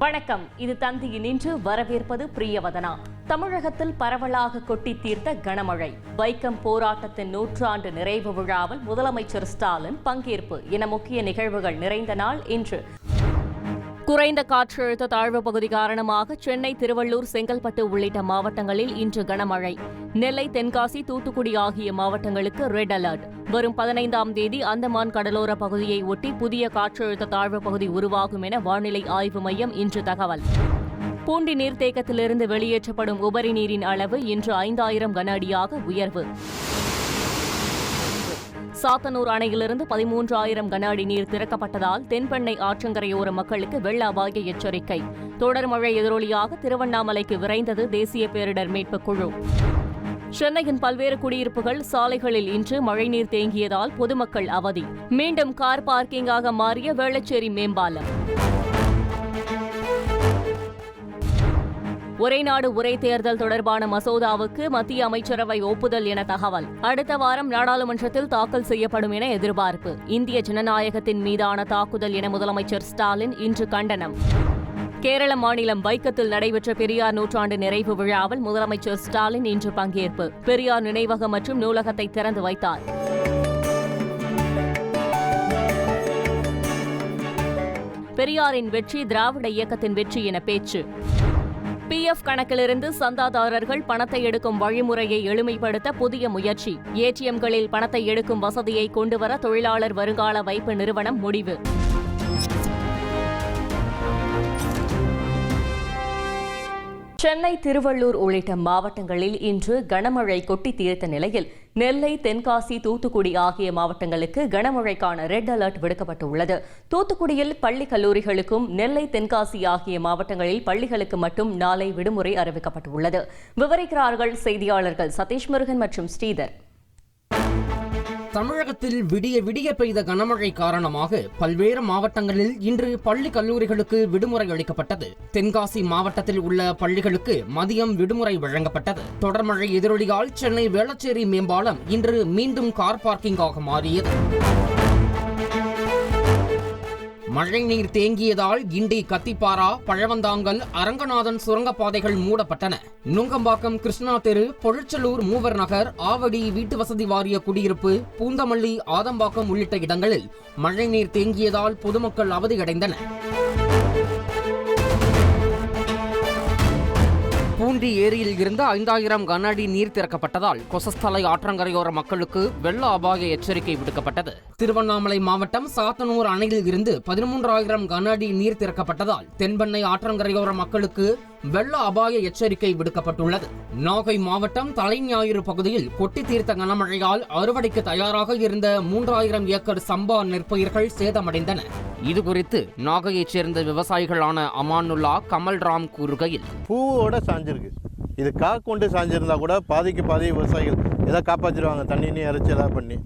வணக்கம். இது தந்தியில் இன்று வரவேற்பது பிரியவதனா. தமிழகத்தில் பரவலாக கொட்டி தீர்த்த கனமழை. வைக்கம் போராட்டத்தின் 100 ஆண்டு நிறைவு விழாவில் முதலமைச்சர் ஸ்டாலின் பங்கேற்பு என முக்கிய நிகழ்வுகள் நிறைந்த நாள் இன்று. குறைந்த காற்றழுத்த தாழ்வு பகுதி காரணமாக சென்னை, திருவள்ளூர், செங்கல்பட்டு உள்ளிட்ட மாவட்டங்களில் இன்று கனமழை. நெல்லை, தென்காசி, தூத்துக்குடி ஆகிய மாவட்டங்களுக்கு ரெட் அலர்ட். வரும் 15ஆம் தேதி அந்தமான் கடலோர பகுதியை ஒட்டி புதிய காற்றழுத்த தாழ்வு பகுதி உருவாகும் என வானிலை ஆய்வு மையம் இன்று தகவல். பூண்டி நீர்த்தேக்கத்திலிருந்து வெளியேற்றப்படும் உபரி நீரின் அளவு இன்று 5000 கன அடியாக உயர்வு. சாத்தனூர் அணையிலிருந்து 13000 கன அடி நீர் திறக்கப்பட்டதால் தென்பெண்ணை ஆற்றங்கரையோர மக்களுக்கு வெள்ள அபாய எச்சரிக்கை. தொடர் மழை எதிரொலியாக திருவண்ணாமலைக்கு விரைந்தது தேசிய பேரிடர் மீட்புக் குழு. சென்னையின் பல்வேறு குடியிருப்புகள், சாலைகளில் இன்று மழைநீர் தேங்கியதால் பொதுமக்கள் அவதி. மீண்டும் கார் பார்க்கிங்காக மாறிய வேளச்சேரி மேம்பாலம். ஒரே நாடு ஒரே தேர்தல் தொடர்பான மசோதாவுக்கு மத்திய அமைச்சரவை ஒப்புதல் என தகவல். அடுத்த வாரம் நாடாளுமன்றத்தில் தாக்கல் செய்யப்படும் என எதிர்பார்ப்பு. இந்திய ஜனநாயகத்தின் மீதான தாக்குதல் என முதலமைச்சர் ஸ்டாலின் இன்று கண்டனம். கேரள மாநிலம் வைக்கத்தில் நடைபெற்ற பெரியார் நூற்றாண்டு நிறைவு விழாவில் முதலமைச்சர் ஸ்டாலின் இன்று பங்கேற்பு. பெரியார் நினைவகம் மற்றும் நூலகத்தை திறந்து வைத்தார். பெரியாரின் வெற்றி திராவிட இயக்கத்தின் வெற்றி என பேச்சு. PF கணக்கிலிருந்து சந்தாதாரர்கள் பணத்தை எடுக்கும் வழிமுறையை எளிமைப்படுத்த புதிய முயற்சி. ATMகளில் பணத்தை எடுக்கும் வசதியை கொண்டுவர தொழிலாளர் வருங்கால வைப்பு நிறுவனம் முடிவு. சென்னை, திருவள்ளூர் உள்ளிட்ட மாவட்டங்களில் இன்று கனமழை கொட்டி தீர்த்த நிலையில் நெல்லை, தென்காசி, தூத்துக்குடி ஆகிய மாவட்டங்களுக்கு கனமழைக்கான ரெட் அலர்ட் விடுக்கப்பட்டுள்ளது. தூத்துக்குடியில் பள்ளி கல்லூரிகளுக்கும், நெல்லை, தென்காசி ஆகிய மாவட்டங்களில் பள்ளிகளுக்கு மட்டும் நாளை விடுமுறை அறிவிக்கப்பட்டுள்ளது. விவரிக்கிறார்கள் செய்தியாளர்கள் சதீஷ் முருகன் மற்றும் ஸ்ரீதர். தமிழகத்தில் விடிய விடிய பெய்த கனமழை காரணமாக பல்வேறு மாவட்டங்களில் இன்று பள்ளி கல்லூரிகளுக்கு விடுமுறை அளிக்கப்பட்டது. தென்காசி மாவட்டத்தில் உள்ள பள்ளிகளுக்கு மதியம் விடுமுறை வழங்கப்பட்டது. தொடர் மழை எதிரொலியால் சென்னை வேளச்சேரி மேம்பாலம் இன்று மீண்டும் கார் பார்க்கிங்காக மாறியது. மழைநீர் தேங்கியதால் கிண்டி, கத்திப்பாரா, பழவந்தாங்கல், அரங்கநாதன் சுரங்கப்பாதைகள் மூடப்பட்டன. நுங்கம்பாக்கம், கிருஷ்ணா தெரு, பொழிச்சலூர், மூவர் நகர், ஆவடி வீட்டு வசதி வாரிய குடியிருப்பு, பூந்தமல்லி, ஆதம்பாக்கம் உள்ளிட்ட இடங்களில் மழைநீர் தேங்கியதால் பொதுமக்கள் அவதியடைந்தனர். பூண்டி ஏரியில் இருந்து 5000 கன அடி நீர் திறக்கப்பட்டதால் கொசஸ்தலை ஆற்றங்கரையோர மக்களுக்கு வெள்ள அபாய எச்சரிக்கை விடுக்கப்பட்டது. திருவண்ணாமலை மாவட்டம் சாத்தனூர் அணையில் இருந்து 13000 கன அடி நீர் திறக்கப்பட்டதால் தென்பெண்ணை ஆற்றங்கரையோர மக்களுக்கு வெள்ள அபாய எச்சரிக்கை விடுக்கப்பட்டுள்ளது. நாகை மாவட்டம் தலைஞாயிறு பகுதியில் கொட்டி தீர்த்த கனமழையால் அறுவடைக்கு தயாராக இருந்த 3000 ஏக்கர் சம்பா நெற்பயிர்கள் சேதமடைந்தன. இதுகுறித்து நாகையைச் சேர்ந்த விவசாயிகளான அமானுல்லா, கமல்ராம் கூறுகையில், பூவோட சாஞ்சிருக்கு. இது கொண்டு சாஞ்சிருந்தா கூட பாதிக்கு பாதி விவசாயிகள் எதை காப்பாற்றிடுவாங்க, தண்ணின்னு இறைச்சி எதாவது பண்ணி.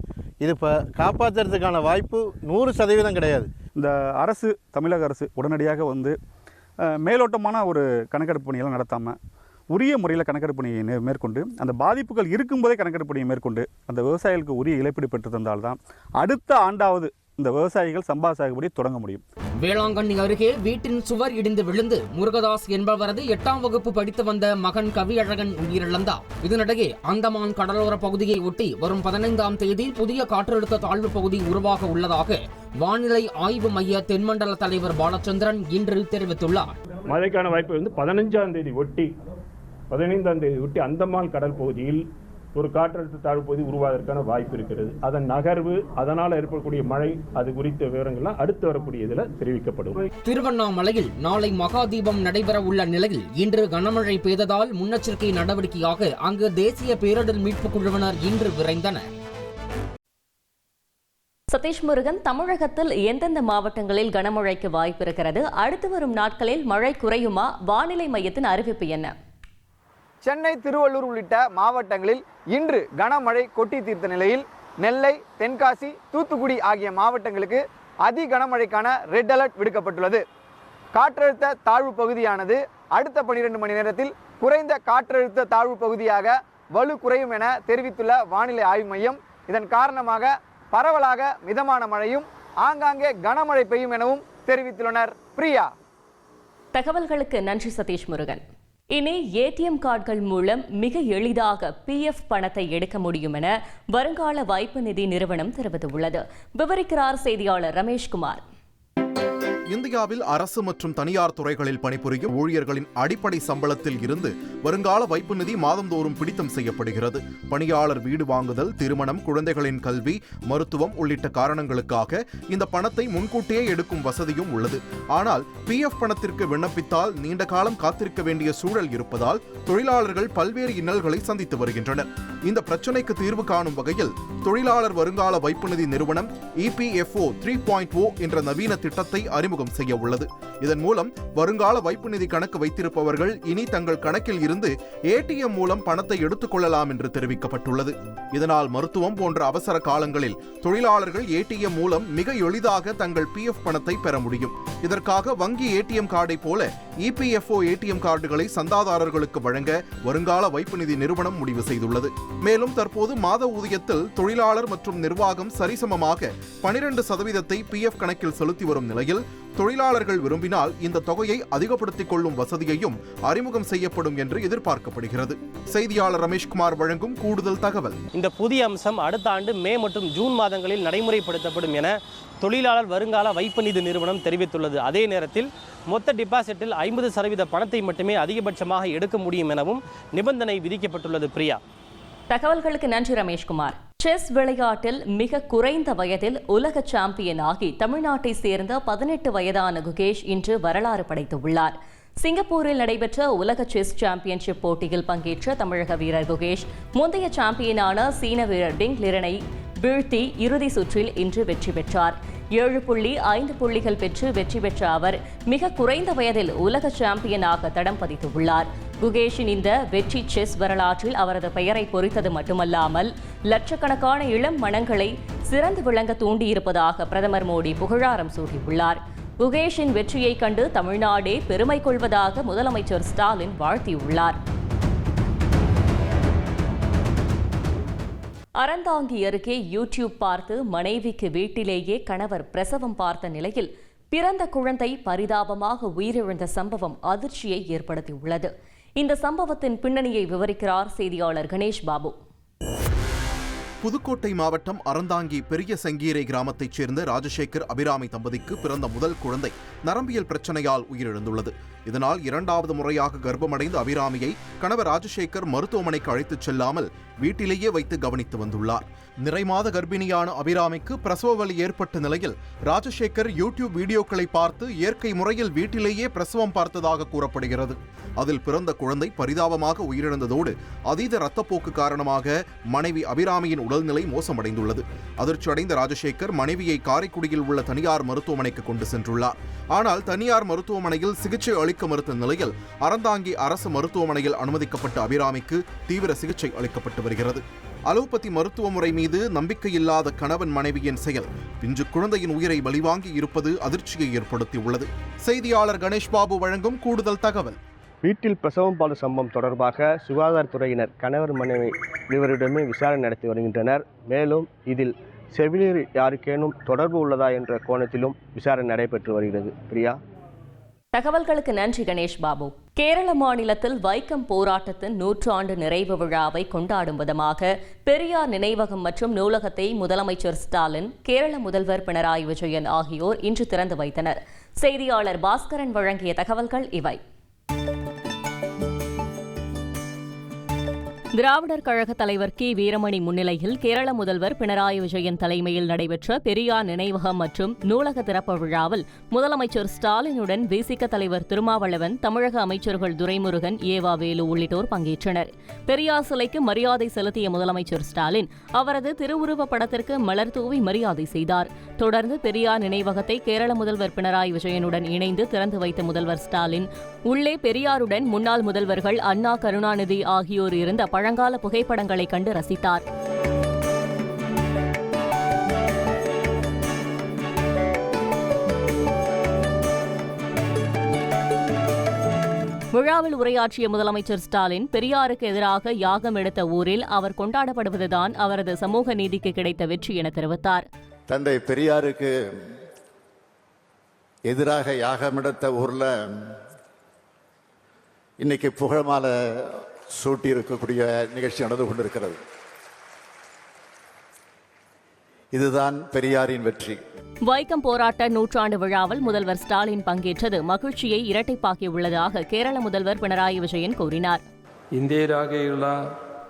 இது இப்போ காப்பாற்றுறதுக்கான வாய்ப்பு 100% கிடையாது. இந்த அரசு, தமிழக அரசு உடனடியாக மேலோட்டமான ஒரு கணக்கெடுப்பு பணியெல்லாம் நடத்தாமல் உரிய முறையில் கணக்கெடுப்பு பணியை மேற்கொண்டு அந்த பாதிப்புகள் இருக்கும்போதே கணக்கெடுப்பு பணியை மேற்கொண்டு அந்த விவசாயிகளுக்கு உரிய இழப்பீடு பெற்று தந்தால்தான் அடுத்த ஆண்டாவது இந்த விவசாயிகள் சம்பா சாகுபடி தொடங்க முடியும். வேளாங்கண்ணி அருகே வீட்டின் சுவர் இடிந்து விழுந்து முருகதாஸ் என்பவரது 8ஆம் வகுப்பு படித்து வந்த மகன் கவியழகன் உயிரிழந்தார். இதனிடையே அந்தமான் கடலோர பகுதியை ஒட்டி வரும் 15ஆம் தேதி புதிய காற்றழுத்த தாழ்வு பகுதி உருவாக உள்ளதாக வானிலை ஆய்வு மைய தென்மண்டல தலைவர் பாலச்சந்திரன் இன்று தெரிவித்துள்ளார். மழைக்கான வாய்ப்பு 15ஆம் தேதி ஒட்டி அந்தமான் கடல் பகுதியில் ஒரு காற்றழுத்த தாழ்வு பகுதி உருவாவதற்கான வாய்ப்பு இருக்கிறது. அதன் நகர்வு, அதனால் ஏற்படக்கூடிய மழை, அது குறித்த விவரங்கள்லாம் அடுத்து வரக்கூடிய இதில் தெரிவிக்கப்படும். திருவண்ணாமலையில் நாளை மகாதீபம் நடைபெற உள்ள நிலையில் இன்று கனமழை பெய்ததால் முன்னெச்சரிக்கை நடவடிக்கையாக அங்கு தேசிய பேரிடர் மீட்புக் குழுவினர் இன்று விரைந்தனர். சதீஷ் முருகன், தமிழகத்தில் எந்தெந்த மாவட்டங்களில் கனமழைக்கு வாய்ப்பு இருக்கிறது? அடுத்து வரும் நாட்களில் மழை குறையுமா? வானிலை மையத்தின் அறிவிப்பு என்ன? சென்னை, திருவள்ளூர் உள்ளிட்ட மாவட்டங்களில் இன்று கனமழை கொட்டி தீர்த்த நிலையில் நெல்லை, தென்காசி, தூத்துக்குடி ஆகிய மாவட்டங்களுக்கு அதி கனமழைக்கான ரெட் அலர்ட் விடுக்கப்பட்டுள்ளது. காற்றழுத்த தாழ்வு பகுதியானது அடுத்த 12 மணி நேரத்தில் குறைந்த காற்றழுத்த தாழ்வு பகுதியாக வலு குறையும் என தெரிவித்துள்ள வானிலை ஆய்வு மையம். இதன் காரணமாக பரவலாக மிதமான மழையும் ஆங்காங்கே கனமழை பெய்யும் எனவும் தெரிவித்துள்ளனர். பிரியா. தகவல்களுக்கு நன்றி சதீஷ் முருகன். இனி ஏடிஎம் கார்டுகள் மூலம் மிக எளிதாக PF பணத்தை எடுக்க முடியும் என வருங்கால வைப்பு நிதி நிறுவனம் தெரிவித்துள்ளது. விவரிக்கிறார் செய்தியாளர் ரமேஷ்குமார். இந்தியாவில் அரசு மற்றும் தனியார் துறைகளில் பணிபுரியும் ஊழியர்களின் அடிப்படை சம்பளத்தில் இருந்து வருங்கால வைப்பு நிதி மாதந்தோறும் பிடித்தம் செய்யப்படுகிறது. பணியாளர் வீடு வாங்குதல், திருமணம், குழந்தைகளின் கல்வி, மருத்துவம் உள்ளிட்ட காரணங்களுக்காக இந்த பணத்தை முன்கூட்டியே எடுக்கும் வசதியும் உள்ளது. ஆனால் PF பணத்திற்கு விண்ணப்பித்தால் நீண்ட காலம் காத்திருக்க வேண்டிய சூழல் இருப்பதால் தொழிலாளர்கள் பல்வேறு இன்னல்களை சந்தித்து வருகின்றனர். இந்த பிரச்சினைக்கு தீர்வு காணும் வகையில் தொழிலாளர் வருங்கால வைப்பு நிதி நிறுவனம் EPFO 3.0 என்ற நவீன திட்டத்தை அறிமுகம் செய்ய உள்ளது. இதன் மூலம் வருங்கால வைப்பு நிதி கணக்கு வைத்திருப்பவர்கள் இனி தங்கள் கணக்கில் இருந்து ATM மூலம் பணத்தை எடுத்துக் கொள்ளலாம் என்று தெரிவிக்கப்பட்டுள்ளது. இதனால் மருத்துவம் போன்ற அவசர காலங்களில் தொழிலாளர்கள் ATM மூலம் மிக எளிதாக தங்கள் PF பணத்தை பெற முடியும். இதற்காக வங்கி ATM கார்டை போல EPFO ATM கார்டுகளை சந்தாதாரர்களுக்கு வழங்க வருங்கால வைப்பு நிதி நிறுவனம் முடிவு செய்துள்ளது. மேலும் தற்போது மாத ஊதியத்தில் தொழிலாளர் மற்றும் நிர்வாகம் சரிசமமாக 12% PF கணக்கில் செலுத்தி வரும் நிலையில் தொழிலாளர்கள் விரும்பினால் இந்த தொகையை அதிகப்படுத்திக் கொள்ளும் வசதியையும் அறிமுகம் செய்யப்படும் என்று எதிர்பார்க்கப்படுகிறது. செய்தியாளர் ரமேஷ்குமார் வழங்கும் கூடுதல் தகவல். இந்த புதிய அம்சம் அடுத்த ஆண்டு மே மற்றும் ஜூன் மாதங்களில் நடைமுறைப்படுத்தப்படும் என தொழிலாளர் வருங்கால வைப்பு நிதி நிறுவனம் தெரிவித்துள்ளது. அதே நேரத்தில் மொத்த டிபாசிட்டில் 50% பணத்தை மட்டுமே அதிகபட்சமாக எடுக்க முடியும் எனவும் நிபந்தனை விதிக்கப்பட்டுள்ளது. பிரியா, தகவல்களுக்கு நன்றி ரமேஷ்குமார். செஸ் விளையாட்டில் மிக குறைந்த வயதில் உலக சாம்பியன் ஆகி தமிழ்நாட்டை சேர்ந்த 18 வயதான குகேஷ் இன்று வரலாறு படைத்துள்ளார். சிங்கப்பூரில் நடைபெற்ற உலக செஸ் சாம்பியன்ஷிப் போட்டியில் பங்கேற்ற தமிழக வீரர் குகேஷ் முந்தைய சாம்பியனான சீன வீரர் டிங் லிரனை வீழ்த்தி இறுதி சுற்றில் இன்று வெற்றி பெற்றார். 7.5 புள்ளிகள் பெற்று வெற்றி பெற்ற அவர் மிக குறைந்த வயதில் உலக சாம்பியனாக தடம் பதித்துள்ளார். குகேஷின் இந்த வெற்றி செஸ் வரலாற்றில் அவரது பெயரை பொறித்தது மட்டுமல்லாமல் லட்சக்கணக்கான இளம் மனங்களை சிறந்து விளங்க தூண்டியிருப்பதாக பிரதமர் மோடி புகழாரம் சூட்டியுள்ளார். குகேஷின் வெற்றியை கண்டு தமிழ்நாடே பெருமை கொள்வதாக முதலமைச்சர் ஸ்டாலின் வாழ்த்தியுள்ளார். அறந்தாங்கி அருகே யூடியூப் பார்த்து மனைவிக்கு வீட்டிலேயே கணவர் பிரசவம் பார்த்த நிலையில் பிறந்த குழந்தை பரிதாபமாக உயிரிழந்த சம்பவம் அதிர்ச்சியை ஏற்படுத்தியுள்ளது. இந்த சம்பவத்தின் பின்னணியை விவரிக்கிறார் செய்தியாளர் கணேஷ் பாபு. புதுக்கோட்டை மாவட்டம் அறந்தாங்கி பெரிய செங்கீரை கிராமத்தைச் சேர்ந்த ராஜசேகர் அபிராமி தம்பதிக்கு பிறந்த முதல் குழந்தை நரம்பியல் பிரச்சனையால் உயிரிழந்துள்ளது. இதனால் 2வது முறையாக கர்ப்பமடைந்த அபிராமியை கணவர் ராஜசேகர் மருத்துவமனைக்கு அழைத்துச் செல்லாமல் வீட்டிலேயே வைத்து கவனித்து வந்துள்ளார். நிறைமாத கர்ப்பிணியான அபிராமிக்கு பிரசவ வலி ஏற்பட்ட நிலையில் ராஜசேகர் யூடியூப் வீடியோக்களை பார்த்து இயற்கை முறையில் வீட்டிலேயே பிரசவம் பார்த்ததாக கூறப்படுகிறது. அதில் பிறந்த குழந்தை பரிதாபமாக உயிரிழந்ததோடு அதீத இரத்தப்போக்கு காரணமாக மனைவி அபிராமியின் உடல்நிலை மோசமடைந்துள்ளது. அதிர்ச்சியடைந்த ராஜசேகர் மனைவியை காரைக்குடியில் உள்ள தனியார் மருத்துவமனைக்கு கொண்டு சென்றுள்ளார். ஆனால் தனியார் மருத்துவமனையில் சிகிச்சை அளிக்க மறுத்த நிலையில் அறந்தாங்கி அரசு மருத்துவமனையில் அனுமதிக்கப்பட்ட அபிராமிக்கு தீவிர சிகிச்சை அளிக்கப்பட்டு வருகிறது. அலோபதி மருத்துவ முறை மீது நம்பிக்கையில்லாத கணவன் மனைவியின் செயல் பிஞ்சு குழந்தையின் உயிரை பலிவாங்கி இருப்பது அதிர்ச்சியை ஏற்படுத்தியுள்ளது. செய்தியாளர் கணேஷ் பாபு வழங்கும் கூடுதல் தகவல். வீட்டில் பிரசவம் பார்த்த சம்பவம் தொடர்பாக சுகாதாரத்துறையினர் கணவர் மனைவி இருவரிடமே விசாரணை நடத்தி வருகின்றனர். மேலும் இதில் செவிலியர் யாருக்கேனும் தொடர்பு உள்ளதா என்ற கோணத்திலும் விசாரணை நடைபெற்று வருகிறது. பிரியா, தகவல்களுக்கு நன்றி கணேஷ் பாபு. கேரள மாநிலத்தில் வைக்கம் போராட்டத்தின் 100 நிறைவு விழாவை கொண்டாடும் விதமாக பெரியார் நினைவகம் மற்றும் நூலகத்தை முதலமைச்சர் ஸ்டாலின், கேரள முதல்வர் பினராயி விஜயன் ஆகியோர் இன்று திறந்து வைத்தனர். செய்தியாளர் பாஸ்கரன் வழங்கிய தகவல்கள் இவை. திராவிடர் கழக தலைவர் கி வீரமணி முன்னிலையில் கேரள முதல்வர் பினராயி விஜயன் தலைமையில் நடைபெற்ற பெரியார் நினைவகம் மற்றும் நூலக திறப்பு விழாவில் முதலமைச்சர் ஸ்டாலினுடன் விசிக தலைவர் திருமாவளவன், தமிழக அமைச்சர்கள் துரைமுருகன், ஏவா வேலு உள்ளிட்டோர் பங்கேற்றனர். பெரியார் சிலைக்கு மரியாதை செலுத்திய முதலமைச்சர் ஸ்டாலின் அவரது திருவுருவ படத்திற்கு மலர் தூவி மரியாதை செய்தார். தொடர்ந்து பெரியார் நினைவகத்தை கேரள முதல்வர் பினராயி விஜயனுடன் இணைந்து திறந்து வைத்த முதல்வர் ஸ்டாலின் உள்ளே பெரியாருடன் முன்னாள் முதல்வர்கள் அண்ணா, கருணாநிதி ஆகியோர் இருந்த பழங்கால புகைப்படங்களை கண்டு ரசித்தார். விழாவில் உரையாற்றிய முதலமைச்சர் ஸ்டாலின், பெரியாருக்கு எதிராக யாகம் எடுத்த ஊரில் அவர் கொண்டாடப்படுவதுதான் அவரது சமூக நீதிக்கு கிடைத்த வெற்றி என தெரிவித்தார். தந்தை பெரியாருக்கு எதிராக யாகம் எடுத்த ஊர்ல இன்னைக்கு புகழ்மாலை சூட்டி இருக்கக்கூடிய நிகழ்ச்சி நடந்து கொண்டிருக்கிறது. இதுதான் பெரியாரின் வெற்றி. வைக்கம் போராட்ட நூற்றாண்டு விழாவில் முதல்வர் ஸ்டாலின் பங்கேற்றது மகிழ்ச்சியை இரட்டைப்பாக்கியுள்ளதாக கேரள முதல்வர் பினராயி விஜயன் கூறினார்.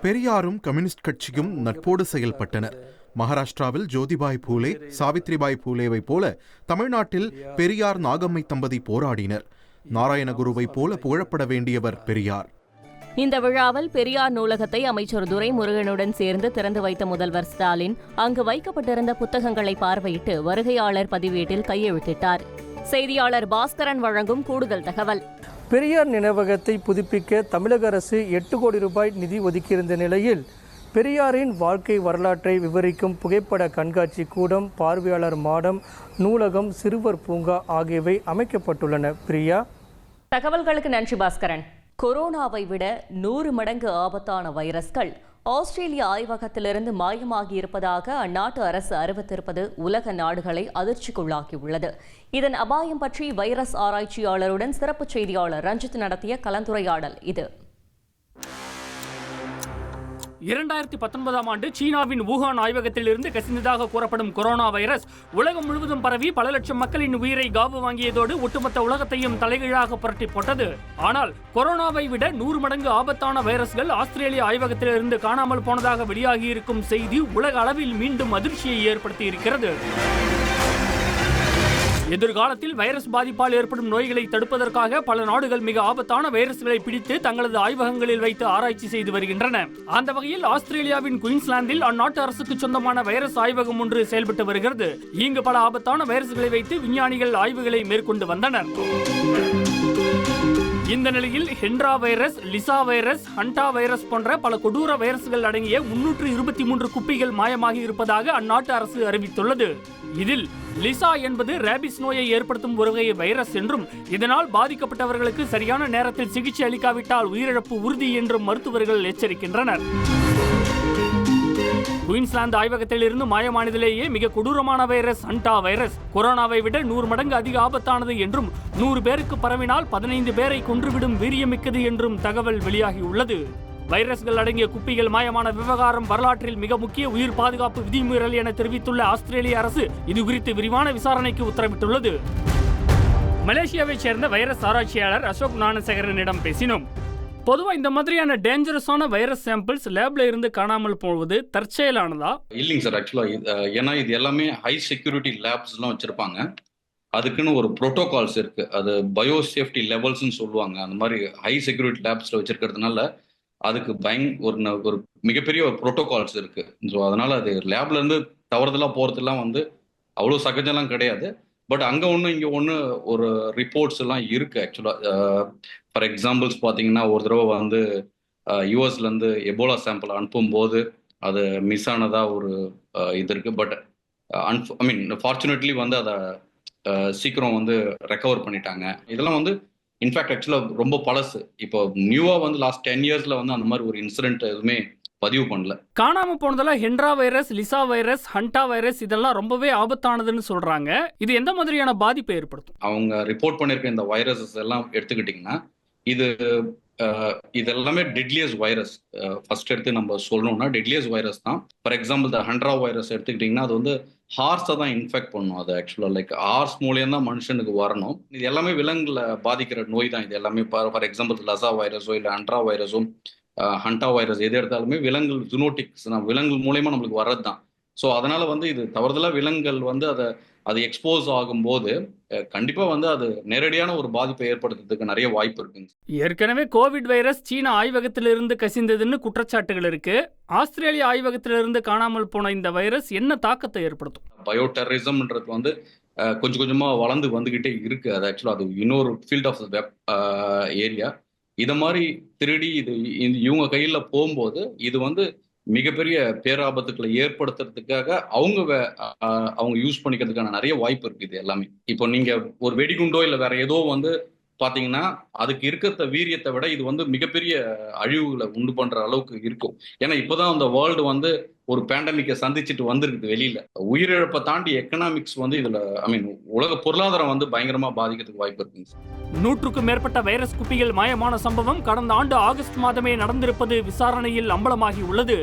பெரியாரும் கம்யூனிஸ்ட் கட்சியும் நட்போடு செயல்பட்டனர். மகாராஷ்டிராவில் ஜோதிபாய் பூலே, சாவித்ரிபாய் பூலேவை போல தமிழ்நாட்டில் பெரியார் நாகம்மை தம்பதி போராடினர். நாராயணகுருவை போல புகழப்பட வேண்டியவர் பெரியார். இந்த விழாவில் பெரியார் நூலகத்தை அமைச்சர் துரைமுருகனுடன் சேர்ந்து திறந்து வைத்த முதல்வர் ஸ்டாலின் அங்கு வைக்கப்பட்டிருந்த புத்தகங்களை பார்வையிட்டு வருகையாளர் பதிவேட்டில் கையெழுத்திட்டார். செய்தியாளர் பாஸ்கரன் வழங்கும் கூடுதல் தகவல். பெரியார் நினைவகத்தை புதுப்பிக்க தமிழக அரசு 8 கோடி ரூபாய் நிதி ஒதுக்கியிருந்த நிலையில் பெரியாரின் வாழ்க்கை வரலாற்றை விவரிக்கும் புகைப்பட கண்காட்சி கூடம், பார்வையாளர் மாடம், நூலகம், சிறுவர் பூங்கா ஆகியவை அமைக்கப்பட்டுள்ளன. பிரியா, தகவல்களுக்கு நன்றி பாஸ்கரன். கொரோனாவை விட 100 மடங்கு ஆபத்தான வைரஸ்கள் ஆஸ்திரேலிய ஆய்வகத்திலிருந்து மாயமாகியிருப்பதாக அந்நாட்டு அரசு அறிவித்திருப்பது உலக நாடுகளை அதிர்ச்சிக்குள்ளாக்கியுள்ளது. இதன் அபாயம் பற்றி வைரஸ் ஆராய்ச்சியாளருடன் சிறப்பு செய்தியாளர் ரஞ்சித் நடத்திய கலந்துரையாடல் இது. 2019ஆம் ஆண்டு சீனாவின் வூஹான் ஆய்வகத்திலிருந்து கசிந்ததாக கூறப்படும் கொரோனா வைரஸ் உலகம் முழுவதும் பரவி பல லட்சம் மக்களின் உயிரை காவு வாங்கியதோடு ஒட்டுமொத்த உலகத்தையும் தலைகீழாக புரட்டி போட்டது. ஆனால் கொரோனாவை விட 100 மடங்கு ஆபத்தான வைரஸ்கள் ஆஸ்திரேலிய ஆய்வகத்திலிருந்து காணாமல் போனதாக வெளியாகியிருக்கும் செய்தி உலக அளவில் மீண்டும் அதிர்ச்சியை ஏற்படுத்தி இருக்கிறது. எதிர்காலத்தில் வைரஸ் பாதிப்பால் ஏற்படும் நோய்களை தடுப்பதற்காக பல நாடுகள் மிக ஆபத்தான வைரஸ்களை பிடித்து தங்களது ஆய்வகங்களில் வைத்து ஆராய்ச்சி செய்து வருகின்றன. அந்த வகையில் ஆஸ்திரேலியாவின் குயின்ஸ்லாந்தில் அந்நாட்டு அரசுக்கு சொந்தமான வைரஸ் ஆய்வகம் ஒன்று செயல்பட்டு வருகிறது. இங்கு பல ஆபத்தான வைரஸ்களை வைத்து விஞ்ஞானிகள் ஆய்வுகளை மேற்கொண்டு வந்தனர். இந்த நிலையில் Hendra virus, Lyssa virus, Hanta virus போன்ற பல கொடூர வைரஸ்கள் அடங்கிய 323 குப்பிகள் மாயமாகி இருப்பதாக அந்நாட்டு அரசு அறிவித்துள்ளது. இதில் லிசா என்பது ரேபிஸ் நோயை ஏற்படுத்தும் ஒரு வகை வைரஸ் என்றும் இதனால் பாதிக்கப்பட்டவர்களுக்கு சரியான நேரத்தில் சிகிச்சை அளிக்காவிட்டால் உயிரிழப்பு உறுதி என்றும் மருத்துவர்கள் எச்சரிக்கின்றனர். குயின்ஸ்லாந்து ஆய்வகத்தில் இருந்து மாயமானதிலேயே மிக கொடூரமான வைரஸ் ஹண்டா வைரஸ் கொரோனாவை விட 100 மடங்கு அதிக ஆபத்தானது என்றும் 100 பேருக்கு பரவினால் 15 பேரை கொன்றுவிடும் வீரியமிக்கது என்றும் தகவல் வெளியாகியுள்ளது. வைரஸ்கள் அடங்கிய குப்பிகள் மாயமான விவகாரம் வரலாற்றில் மிக முக்கிய உயிர் பாதுகாப்பு விதிமீறல் என தெரிவித்துள்ள ஆஸ்திரேலிய அரசு இதுகுறித்து விரிவான விசாரணைக்கு உத்தரவிட்டுள்ளது. மலேசியாவைச் சேர்ந்த வைரஸ் ஆராய்ச்சியாளர் அசோக் ஞானசேகரனிடம் பேசினோம். பொதுவாக இந்த மாதிரியான டேஞ்சரஸான வைரஸ் சாம்பிள்ஸ் லேப்ல இருந்து காணாமல் போவது தற்செயலானதா? இல்லைங்க சார். ஆக்சுவலாக ஏன்னா இது எல்லாமே ஹை செக்யூரிட்டி லேப்ஸ்லாம் வச்சுருப்பாங்க. அதுக்குன்னு ஒரு ப்ரோட்டோகால்ஸ் இருக்குது. அது பயோ சேஃப்டி லெவல்ஸ்ன்னு சொல்லுவாங்க. அந்த மாதிரி ஹை செக்யூரிட்டி லேப்ஸில் வச்சுருக்கிறதுனால அதுக்கு ஒரு மிகப்பெரிய ஒரு ப்ரோட்டோகால்ஸ் இருக்குது. ஸோ அதனால் அது லேப்லேருந்து தவறுதலாக போகிறதுலாம் அவ்வளோ சகஜம்லாம் கிடையாது. பட் அங்கே ஒன்று இங்கே ஒன்று ஒரு ரிப்போர்ட்ஸ் எல்லாம் இருக்குது. ஆக்சுவலாக ஃபார் எக்ஸாம்பிள்ஸ் பார்த்தீங்கன்னா ஒரு தடவை யூஎஸ்லேருந்து எபோலா சாம்பிள் அனுப்பும்போது அது மிஸ் ஆனதாக ஒரு இது இருக்குது. பட் ஃபார்ச்சுனேட்லி அதை சீக்கிரம் ரெக்கவர் பண்ணிட்டாங்க. இதெல்லாம் இன்ஃபேக்ட் ஆக்சுவலாக ரொம்ப பழசு. இப்போ நியூவாக லாஸ்ட் 10 இயர்ஸில் அந்த மாதிரி ஒரு இன்சிடென்ட் எதுவுமே பதிவு பண்ணல. காணாம போனதுல Hendra virus, Lyssa virus, Hanta virus இதெல்லாம் ரொம்பவே ஆபத்தானதுன்னு சொல்றாங்க. இது எந்த மாதிரியான பாதிப்பை ஏற்படுத்தும்? அவங்க ரிப்போர்ட் பண்ணியிருக்க இந்த வைரஸஸ் எல்லாம் எடுத்துக்கிட்டிங்கன்னா இது எல்லாமே டெட்லியஸ்ட் வைரஸ். ஃபர்ஸ்ட் எடுத்து நம்ம சொல்லணும்னா டெட்லியஸ்ட் வைரஸ் தான். ஃபார் எக்ஸாம்பிள் இந்த ஹண்ட்ரா வைரஸ் எடுத்துக்கிட்டிங்கன்னா அது ஹார்ஸை தான் இன்ஃபெக்ட் பண்ணும். அது ஆக்சுவலாக லைக் ஹார்ஸ் மூலியம் தான் மனுஷனுக்கு வரணும். இது எல்லாமே விலங்குல பாதிக்கிற நோய் தான். இது எல்லாமே ஃபார் எக்ஸாம்பிள் லசா வைரஸோ இல்லை ஹண்ட்ரா வைரஸோ ஹண்டா வைரஸ் எது எடுத்தாலுமே விலங்குகள் ஜூனோட்டிக்ஸ் விலங்குகள் மூலயமா நம்மளுக்கு வர்றது தான். ஸோ அதனால இது தவறுதலாக விலங்குகள் அது எக்ஸ்போஸ் ஆகும்போது கண்டிப்பாக அது நேரடியான ஒரு பாதிப்பை ஏற்படுத்துறதுக்கு நிறைய வாய்ப்பு இருக்குங்க. ஏற்கனவே கோவிட் வைரஸ் சீனா ஆய்வகத்திலிருந்து கசிந்ததுன்னு குற்றச்சாட்டுகள் இருக்கு. ஆஸ்திரேலியா ஆய்வகத்திலிருந்து காணாமல் போன இந்த வைரஸ் என்ன தாக்கத்தை ஏற்படுத்தும்? பயோ டெரரிசம்ன்றது கொஞ்சம் கொஞ்சமாக வளர்ந்து வந்துகிட்டே இருக்கு. அது ஆக்சுவலாக அது இன்னொரு ஃபீல்ட் ஆஃப் வெப் ஏரியா. இதை மாதிரி திருடி இவங்க கையில் போகும்போது இது மிகப்பெரிய பேராபத்துக்களை ஏற்படுத்துறதுக்காக அவங்க யூஸ் பண்ணிக்கிறதுக்கான நிறைய வாய்ப்பு இருக்கு. இது எல்லாமே இப்போ நீங்க ஒரு வெடிகுண்டோ இல்லை வேற ஏதோ பாத்தீங்கன்னா அதுக்கு இருக்கிற வீரியத்தை விட இது மிகப்பெரிய அழிவுகளை உண்டு பண்ற அளவுக்கு இருக்கும். ஏன்னா இப்போதான் அந்த வேர்ல்டு ஒரு பேண்டமிக்கை சந்திச்சுட்டு வந்திருக்குது வெளியில. உயிரிழப்பை தாண்டி எக்கனாமிக்ஸ் வந்து இதுல உலக பொருளாதாரம் வந்து பயங்கரமா பாதிக்கிறதுக்கு வாய்ப்பு இருக்குங்க. 100க்கும் மேற்பட்ட வைரஸ் குப்பிகள் மாயமான சம்பவம் கடந்த ஆண்டு ஆகஸ்ட் மாதமே நடந்திருப்பது விசாரணையில் அம்பலமாகி உள்ளது.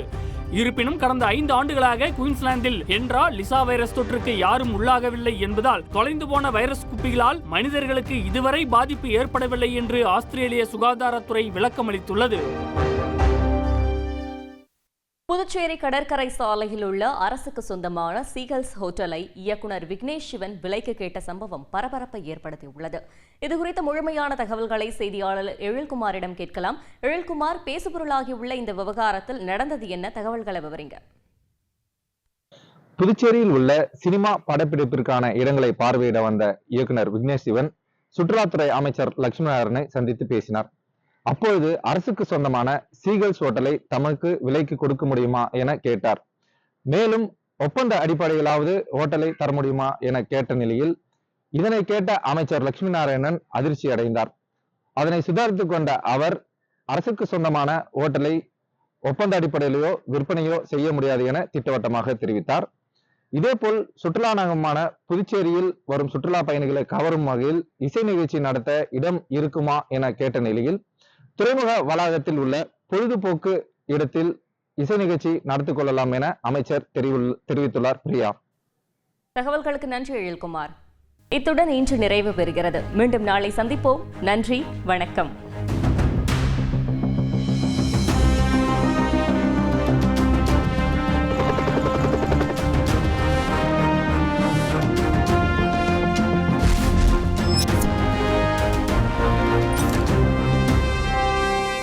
இருப்பினும் கடந்த 5 ஆண்டுகளாக குயின்ஸ்லாந்தில் ஹென்ரா லிசா வைரஸ் தொற்றுக்கு யாரும் உள்ளாகவில்லை என்பதால் தொலைந்து போன வைரஸ் குப்பிகளால் மனிதர்களுக்கு இதுவரை பாதிப்பு ஏற்படவில்லை என்று ஆஸ்திரேலிய சுகாதாரத்துறை விளக்கமளித்துள்ளது. புதுச்சேரி கடற்கரை சாலையில் உள்ள அரசுக்கு சொந்தமான சீகல்ஸ் ஹோட்டலை இயக்குனர் விக்னேஷ் சிவன் விலைக்கு கேட்ட சம்பவம் பரபரப்பை ஏற்படுத்தியுள்ளது. இதுகுறித்த முழுமையான தகவல்களை செய்தியாளர் எழில்குமாரிடம் கேட்கலாம். எழில்குமார், பேசுபொருளாகியுள்ள இந்த விவகாரத்தில் நடந்தது என்ன? தகவல்களை விவரிங்க. புதுச்சேரியில் உள்ள சினிமா படப்பிடிப்பிற்கான இடங்களை பார்வையிட வந்த இயக்குனர் விக்னேஷ் சிவன் சுற்றுலாத்துறை அமைச்சர் லட்சுமணனை சந்தித்து பேசினார். அப்பொழுது அரசுக்கு சொந்தமான சீகல்ஸ் ஹோட்டலை தமக்கு விலைக்கு கொடுக்க முடியுமா என கேட்டார். மேலும் ஒப்பந்த அடிப்படையிலாவது ஹோட்டலை தர முடியுமா என கேட்ட நிலையில் இதனை கேட்ட அமைச்சர் லட்சுமி நாராயணன் அதிர்ச்சி அடைந்தார். அதனை சுதாரித்துக் கொண்ட அவர் அரசுக்கு சொந்தமான ஹோட்டலை ஒப்பந்த அடிப்படையிலோ விற்பனையோ செய்ய முடியாது என திட்டவட்டமாக தெரிவித்தார். இதேபோல் சுற்றுலா நகரமான புதுச்சேரியில் வரும் சுற்றுலா பயணிகளை கவரும் வகையில் இசை நிகழ்ச்சி நடத்த இடம் இருக்குமா என கேட்ட நிலையில் துறைமுக வளாகத்தில் உள்ள பொழுதுபோக்கு இடத்தில் இசை நிகழ்ச்சி நடத்திக் கொள்ளலாம் என அமைச்சர் தெரிவித்துள்ளார். பிரியா, தகவல்களுக்கு நன்றி எழில்குமார். இத்துடன் இன்று நிறைவு பெறுகிறது. மீண்டும் நாளை சந்திப்போம். நன்றி, வணக்கம்.